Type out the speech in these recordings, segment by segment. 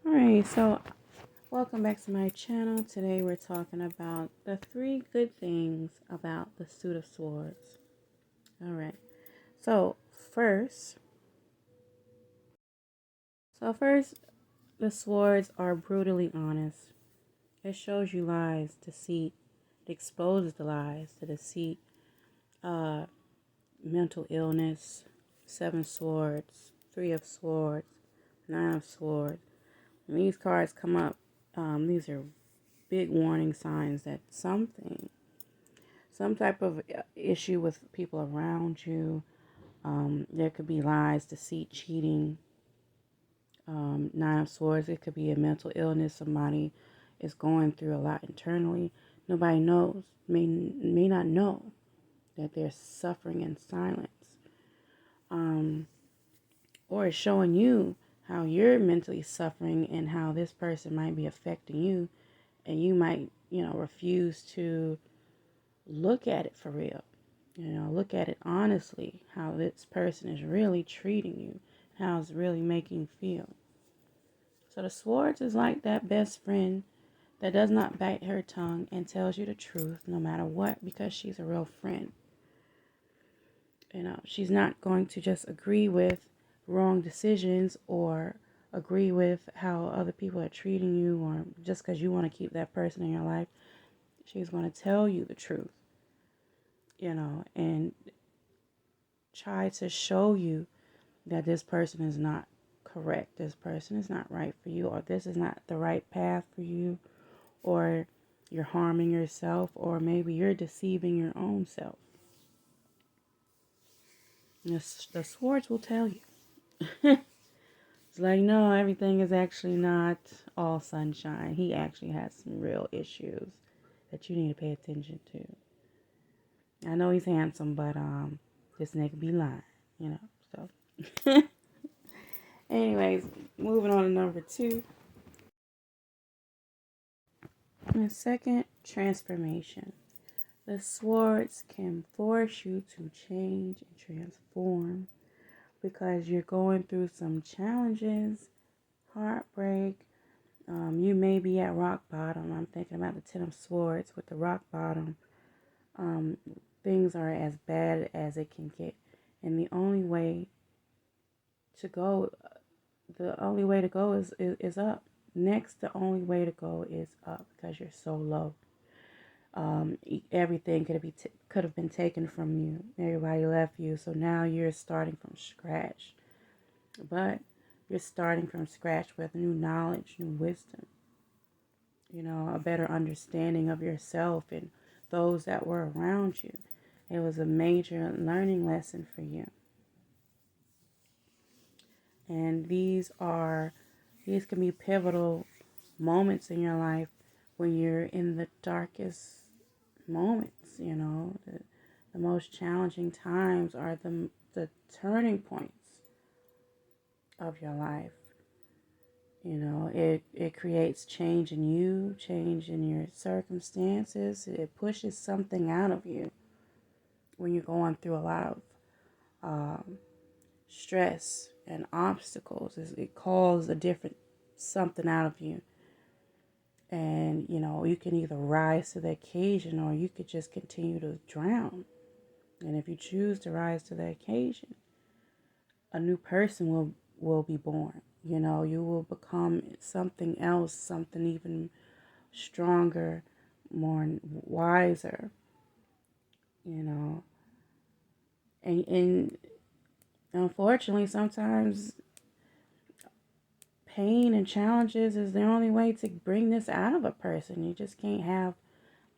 Alright, so welcome back to my channel. Today we're talking about the 3 good things about the Suit of Swords. Alright, so first, first, the swords are brutally honest. It shows you lies, deceit. It exposes the lies, the deceit, mental illness, 7 swords, 3 of swords, 9 of swords. When these cards come up, these are big warning signs that some type of issue with people around you. There could be lies, deceit, cheating. 9 of swords, it could be a mental illness. Somebody is going through a lot internally. Nobody knows, may not know that they're suffering in silence. Or it's showing you how you're mentally suffering and how this person might be affecting you, and you might, refuse to look at it for real. Look at it honestly, how this person is really treating you, how it's really making you feel. So the swords is like that best friend that does not bite her tongue and tells you the truth no matter what, because she's a real friend. She's not going to just agree with wrong decisions or agree with how other people are treating you, or just because you want to keep that person in your life. She's going to tell you the truth, and try to show you that this person is not correct. This person is not right for you, or this is not the right path for you, or you're harming yourself, or maybe you're deceiving your own self. The swords will tell you. It's like, no, everything is actually not all sunshine. He actually has some real issues that you need to pay attention to. I know he's handsome, but this nigga be lying, so. Anyways, moving on to number 2. The second, transformation. The swords can force you to change and transform because you're going through some challenges, heartbreak. You may be at rock bottom. I'm thinking about the 10 of swords with the rock bottom. Things are as bad as it can get. And the only way to go is up. Next, the only way to go is up because you're so low. Everything could have been taken from you. Everybody left you, so now you're starting from scratch. But you're starting from scratch with new knowledge, new wisdom. A better understanding of yourself and those that were around you. It was a major learning lesson for you. And these can be pivotal moments in your life when you're in the darkest moments. The most challenging times are the turning points of your life. It creates change in you, change in your circumstances. It pushes something out of you when you're going through a lot of stress and obstacles. It calls a different something out of you. And, you can either rise to the occasion or you could just continue to drown. And if you choose to rise to the occasion, a new person will be born. You will become something else, something even stronger, more wiser, and unfortunately, sometimes pain and challenges is the only way to bring this out of a person. You just can't have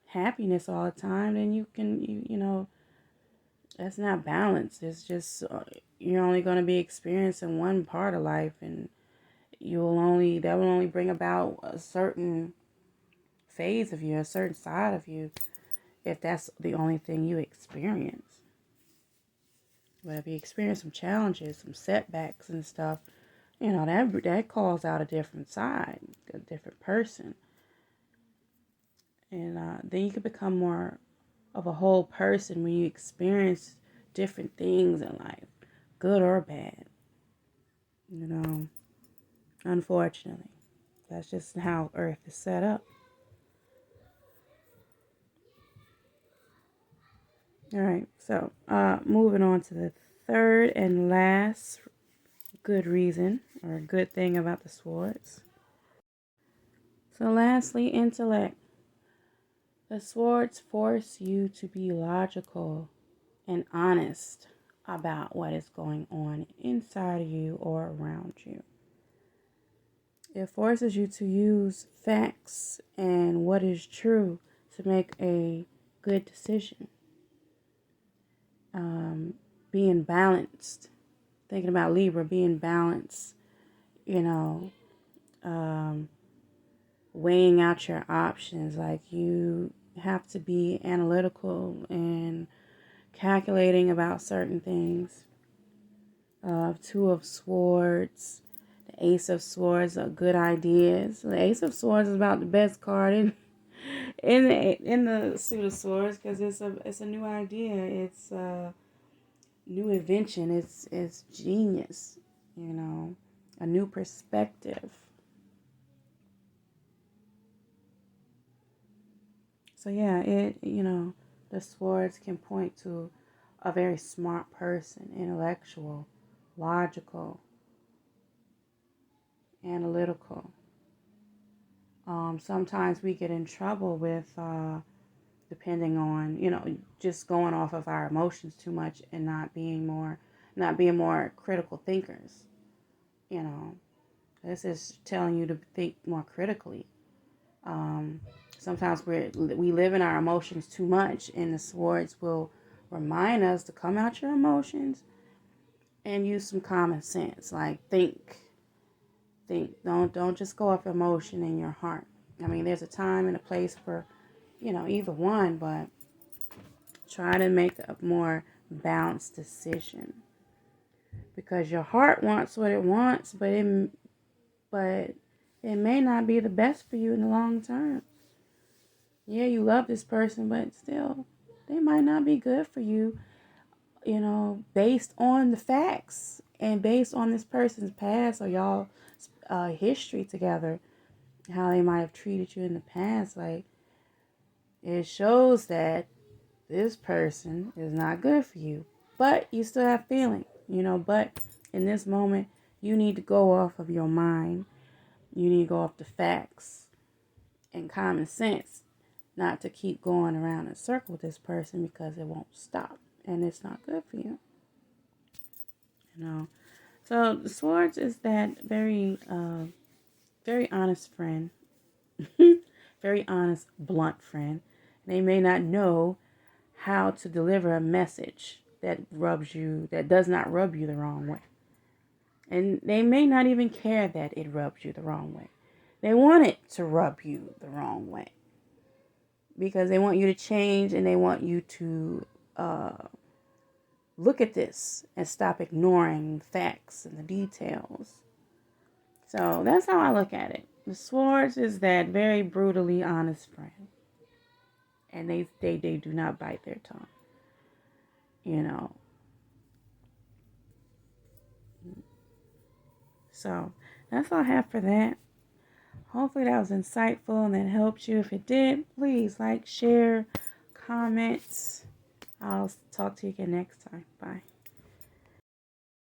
happiness all the time. Then that's not balanced. It's just you're only going to be experiencing one part of life, and that will only bring about a certain phase of you, a certain side of you, if that's the only thing you experience. But if you experience some challenges, some setbacks and stuff, that calls out a different side, a different person. And then you can become more of a whole person when you experience different things in life, good or bad. Unfortunately. That's just how Earth is set up. All right, so moving on to the third and last good reason or good thing about the swords. So lastly, intellect. The swords force you to be logical and honest about what is going on inside of you or around you. It forces you to use facts and what is true to make a good decision. Being balanced. Thinking about Libra, being balanced, weighing out your options. Like you have to be analytical and calculating about certain things. Two of Swords, the Ace of Swords are good ideas. The Ace of Swords is about the best card in the suit of swords because it's a new idea. It's a new invention. It's genius. A new perspective. So yeah, the swords can point to a very smart person, intellectual, logical, analytical. Sometimes we get in trouble with depending on, just going off of our emotions too much and not being more critical thinkers. This is telling you to think more critically. Sometimes we live in our emotions too much, and the swords will remind us to come out your emotions and use some common sense. Like think. Don't just go off emotion in your heart. I mean, there's a time and a place for, either one, but try to make a more balanced decision. Because your heart wants what it wants, but it may not be the best for you in the long term. Yeah, you love this person, but still, they might not be good for you, based on the facts and based on this person's past or y'all history together, how they might have treated you in the past. Like, it shows that this person is not good for you, but you still have feeling, but in this moment, you need to go off of your mind. You need to go off the facts and common sense, not to keep going around in a circle with this person because it won't stop and it's not good for you. So the swords is that very very honest friend. Very honest, blunt friend. They may not know how to deliver a message that does not rub you the wrong way. And they may not even care that it rubs you the wrong way. They want it to rub you the wrong way because they want you to change and they want you to look at this and stop ignoring facts and the details. So that's how I look at it. The swords is that very brutally honest friend. And they do not bite their tongue. So that's all I have for that. Hopefully that was insightful and that helped you. If it did, please like, share, comment. I'll talk to you again next time. Bye.